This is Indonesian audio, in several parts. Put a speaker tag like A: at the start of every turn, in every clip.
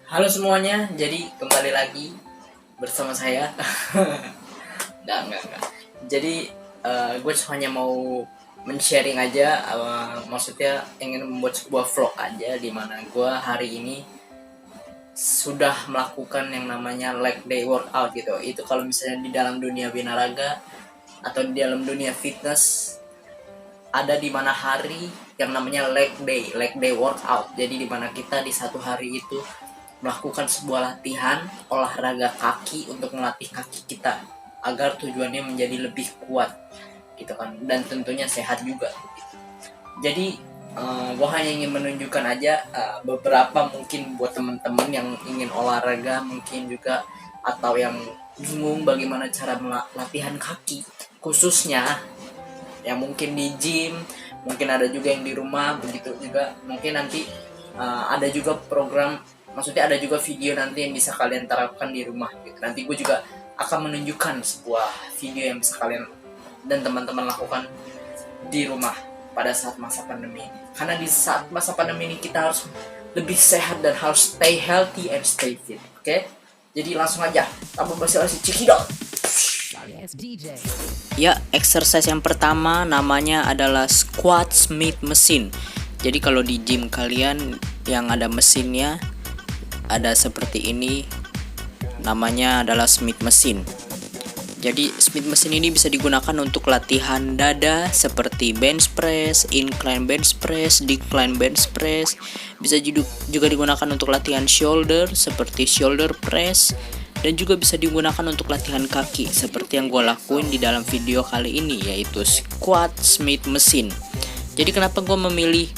A: Halo semuanya, jadi kembali lagi bersama saya. Enggak. Jadi gue hanya mau men-sharing aja, maksudnya ingin membuat sebuah vlog aja di mana gue hari ini sudah melakukan yang namanya leg day workout gitu. Itu kalau misalnya di dalam dunia binaraga atau di dalam dunia fitness ada di mana hari yang namanya leg day workout. Jadi di mana kita di satu hari itu melakukan sebuah latihan olahraga kaki untuk melatih kaki kita agar tujuannya menjadi lebih kuat gitu kan, dan tentunya sehat juga. Jadi gue hanya ingin menunjukkan aja beberapa mungkin buat teman-teman yang ingin olahraga mungkin juga, atau yang bingung bagaimana cara latihan kaki khususnya yang mungkin di gym, mungkin ada juga yang di rumah, begitu juga mungkin nanti ada juga program, maksudnya ada juga video nanti yang bisa kalian terapkan di rumah gitu. Nanti gue juga akan menunjukkan sebuah video yang bisa kalian dan teman-teman lakukan di rumah pada saat masa pandemi ini. Karena di saat masa pandemi ini kita harus lebih sehat dan harus stay healthy and stay fit. Oke? Jadi langsung aja, tanpa basa-basi, cekidot. Ya, exercise yang pertama namanya adalah squat Smith machine. Jadi kalau di gym kalian yang ada mesinnya ada seperti ini, namanya adalah Smith machine. Jadi Smith machine ini bisa digunakan untuk latihan dada seperti bench press, incline bench press, decline bench press. Bisa juga digunakan untuk latihan shoulder seperti shoulder press, dan juga bisa digunakan untuk latihan kaki seperti yang gue lakuin di dalam video kali ini, yaitu squat Smith machine. Jadi kenapa gue memilih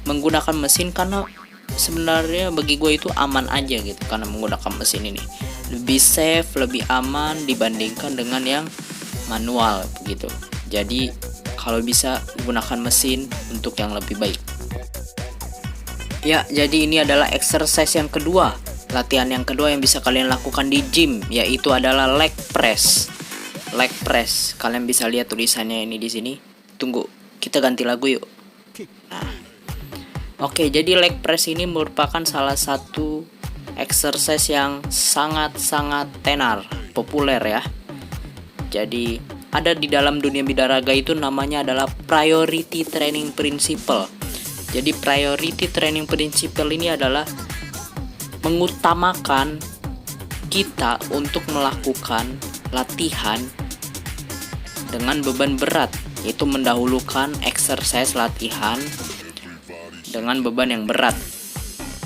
A: menggunakan mesin? Karena sebenarnya bagi gue itu aman aja gitu, karena menggunakan mesin ini lebih safe, lebih aman dibandingkan dengan yang manual begitu. Jadi kalau bisa gunakan mesin untuk yang lebih baik. Ya, jadi ini adalah exercise yang kedua. Latihan yang kedua yang bisa kalian lakukan di gym yaitu adalah leg press. Leg press. Kalian bisa lihat tulisannya ini di sini. Tunggu, kita ganti lagu yuk. Nah. Oke, jadi leg press ini merupakan salah satu exercise yang sangat-sangat tenar, populer ya. Jadi ada di dalam dunia bidaraga itu namanya adalah priority training principle. Jadi priority training principle ini adalah mengutamakan kita untuk melakukan latihan dengan beban berat, yaitu mendahulukan exercise latihan dengan beban yang berat.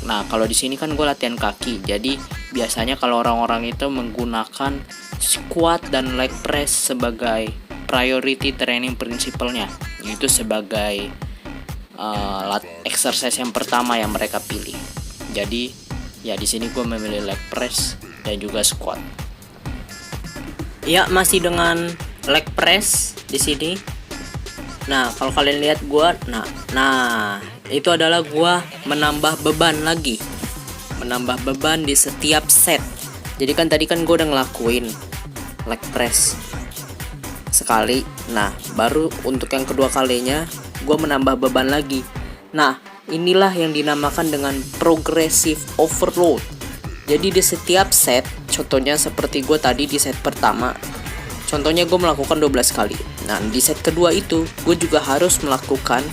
A: Nah, kalau di sini kan gue latihan kaki, jadi biasanya kalau orang-orang itu menggunakan squat dan leg press sebagai priority training principle-nya, itu sebagai exercise yang pertama yang mereka pilih. Jadi ya di sini gue memilih leg press dan juga squat. Ya, masih dengan leg press di sini. Nah, kalau kalian lihat gue, nah itu adalah gue menambah beban lagi, menambah beban di setiap set. Jadi kan tadi kan gue udah ngelakuin leg press sekali. Nah, baru untuk yang kedua kalinya gue menambah beban lagi. Nah, inilah yang dinamakan dengan progressive overload. Jadi di setiap set, contohnya seperti gue tadi di set pertama, contohnya gue melakukan 12 kali. Nah, di set kedua itu gue juga harus melakukan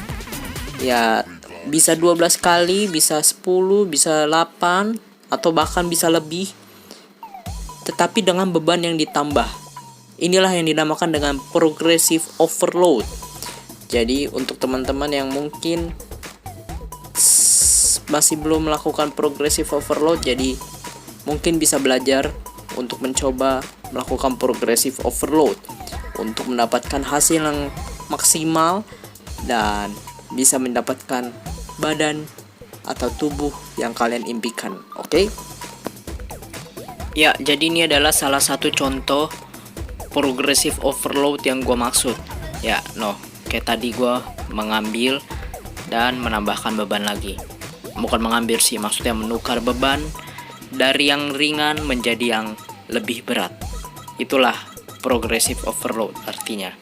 A: ya bisa 12 kali, bisa 10, bisa 8, atau bahkan bisa lebih, tetapi dengan beban yang ditambah. Inilah yang dinamakan dengan progressive overload. Jadi untuk teman-teman yang mungkin masih belum melakukan progressive overload, jadi mungkin bisa belajar untuk mencoba melakukan progressive overload untuk mendapatkan hasil yang maksimal dan bisa mendapatkan badan atau tubuh yang kalian impikan. Oke? Ya, jadi ini adalah salah satu contoh progressive overload yang gue maksud. Ya, kayak tadi gue mengambil dan menambahkan beban lagi. Bukan mengambil sih, maksudnya menukar beban dari yang ringan menjadi yang lebih berat. Itulah progressive overload artinya.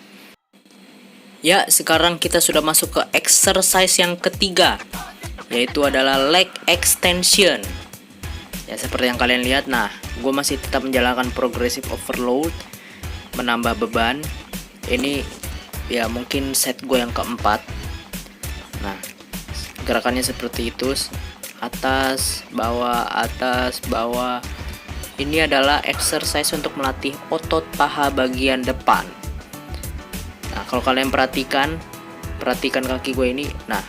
A: Ya, sekarang kita sudah masuk ke exercise yang ketiga, yaitu adalah leg extension. Ya seperti yang kalian lihat, nah gue masih tetap menjalankan progressive overload, menambah beban. Ini ya mungkin set gue yang keempat. Nah gerakannya seperti itu, atas bawah. Ini adalah exercise untuk melatih otot paha bagian depan. Nah kalau kalian perhatikan kaki gue ini, nah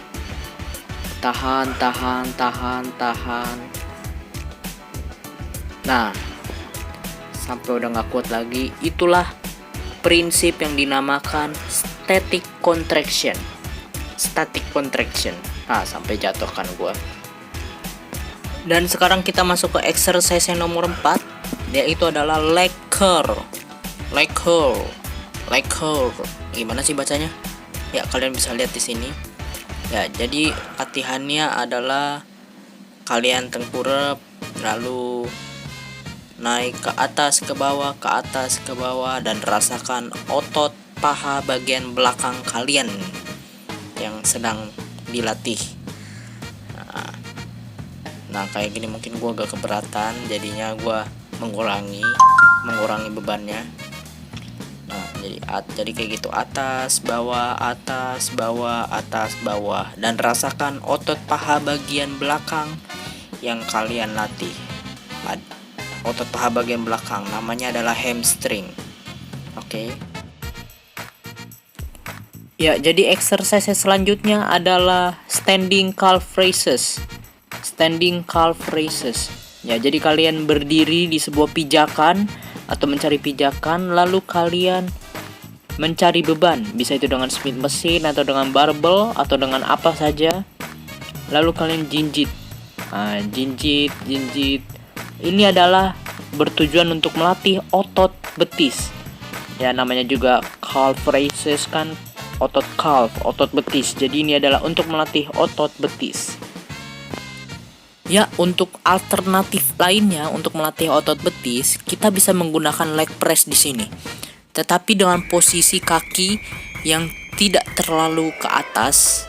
A: tahan. Nah sampai udah gak kuat lagi. Itulah prinsip yang dinamakan static contraction. Nah sampai jatuhkan gua. Dan sekarang kita masuk ke exercise yang nomor 4, yaitu adalah leg curl. Gimana sih bacanya? Ya kalian bisa lihat di sini. Ya jadi latihannya adalah kalian tengkurap, lalu naik ke atas ke bawah, dan rasakan otot paha bagian belakang kalian yang sedang dilatih. Nah kayak gini mungkin gue agak keberatan, jadinya gue mengurangi bebannya. Nah jadi kayak gitu, atas bawah, dan rasakan otot paha bagian belakang yang kalian latih. Otot paha bagian belakang namanya adalah hamstring. Oke. Ya, jadi exercise selanjutnya adalah standing calf raises. Ya, jadi kalian berdiri di sebuah pijakan atau mencari pijakan, lalu kalian mencari beban, bisa itu dengan Smith machine atau dengan barbel atau dengan apa saja. Lalu kalian jinjit. Nah, jinjit. Ini adalah bertujuan untuk melatih otot betis. Ya namanya juga calf raises kan, otot betis. Jadi ini adalah untuk melatih otot betis. Ya untuk alternatif lainnya untuk melatih otot betis, kita bisa menggunakan leg press di sini. Tetapi dengan posisi kaki yang tidak terlalu ke atas,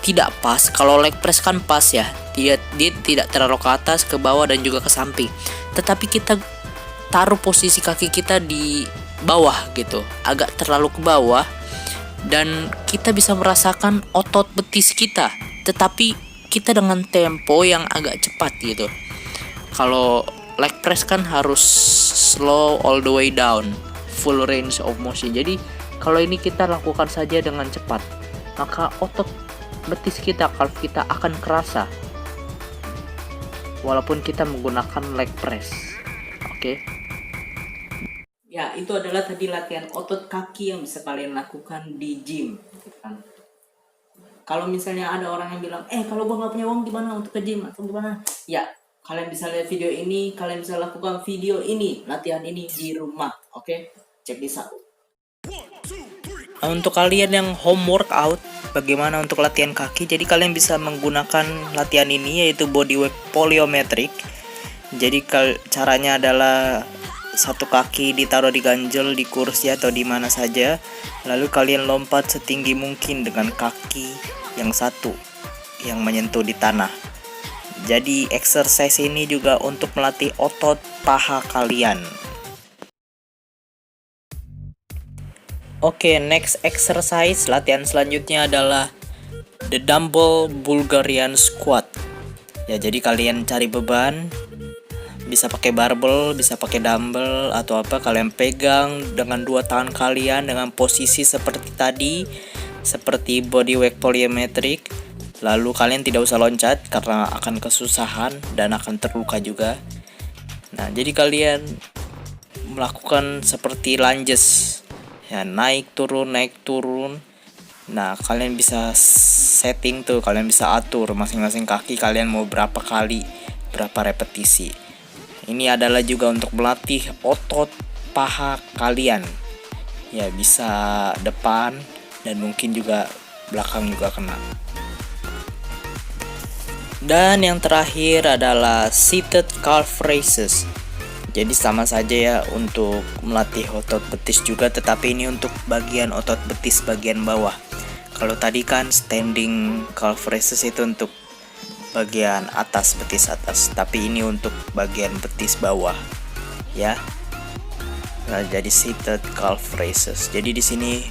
A: tidak pas. Kalau leg press kan pas ya, dia tidak terlalu ke atas, ke bawah, dan juga ke samping. Tetapi kita taruh posisi kaki kita di bawah gitu, agak terlalu ke bawah, dan kita bisa merasakan otot betis kita, tetapi kita dengan tempo yang agak cepat gitu. Kalau leg press kan harus slow all the way down, full range of motion. Jadi kalau ini kita lakukan saja dengan cepat, maka otot betis kita, calf kita akan kerasa walaupun kita menggunakan leg press. Oke. Ya, itu adalah tadi latihan otot kaki yang bisa kalian lakukan di gym, gitu kan. Kalau misalnya ada orang yang bilang, kalau gua nggak punya uang gimana untuk ke gym atau gimana? Ya, kalian bisa lihat video ini, kalian bisa lakukan video ini, latihan ini di rumah. Oke, cek di satu. Nah, untuk kalian yang home workout, bagaimana untuk latihan kaki? Jadi kalian bisa menggunakan latihan ini, yaitu bodyweight plyometric. Jadi caranya adalah satu kaki ditaruh di ganjel, di kursi atau di mana saja, lalu kalian lompat setinggi mungkin dengan kaki yang satu yang menyentuh di tanah. Jadi exercise ini juga untuk melatih otot paha kalian. Oke, next exercise, latihan selanjutnya adalah the dumbbell Bulgarian squat. Ya, jadi kalian cari beban, bisa pakai barbel, bisa pakai dumbbell atau apa, kalian pegang dengan dua tangan kalian dengan posisi seperti tadi, seperti bodyweight plyometric. Lalu kalian tidak usah loncat karena akan kesusahan dan akan terluka juga. Nah, jadi kalian melakukan seperti lunges. Ya, naik turun. Nah, kalian bisa setting tuh, kalian bisa atur masing-masing kaki kalian mau berapa kali, berapa repetisi. Ini adalah juga untuk melatih otot paha kalian. Ya, bisa depan dan mungkin juga belakang juga kena. Dan yang terakhir adalah seated calf raises. Jadi sama saja ya untuk melatih otot betis juga, tetapi ini untuk bagian otot betis bagian bawah. Kalau tadi kan standing calf raises itu untuk
B: bagian atas, betis atas, tapi ini untuk bagian betis bawah ya. Nah, jadi seated calf raises. Jadi di sini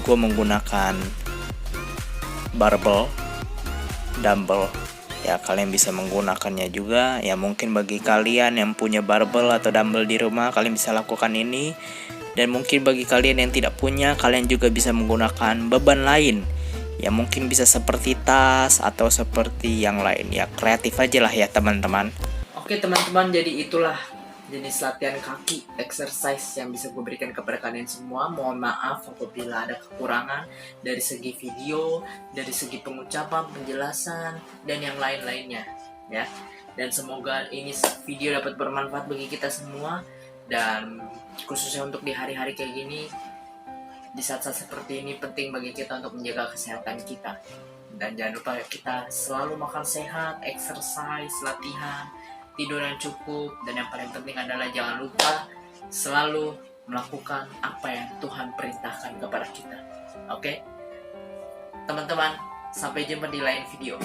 B: gue menggunakan barbell, dumbbell ya. Kalian bisa menggunakannya juga ya. Mungkin bagi kalian yang punya barbell atau dumbbell di rumah, kalian bisa lakukan ini. Dan mungkin bagi kalian yang tidak punya, kalian juga bisa menggunakan beban lain ya. Mungkin bisa seperti tas atau seperti yang lain ya. Kreatif aja lah ya teman-teman.
A: Oke teman-teman, jadi itulah jenis latihan kaki exercise yang bisa gue berikan kepada kalian semua. Mohon maaf apabila ada kekurangan dari segi video, dari segi pengucapan, penjelasan, dan yang lain-lainnya ya. Dan semoga ini video dapat bermanfaat bagi kita semua, dan khususnya untuk di hari-hari kayak gini, di saat-saat seperti ini penting bagi kita untuk menjaga kesehatan kita. Dan jangan lupa kita selalu makan sehat, exercise, latihan, tidur yang cukup, dan yang paling penting adalah jangan lupa selalu melakukan apa yang Tuhan perintahkan kepada kita. Oke? Teman-teman, sampai jumpa di lain video.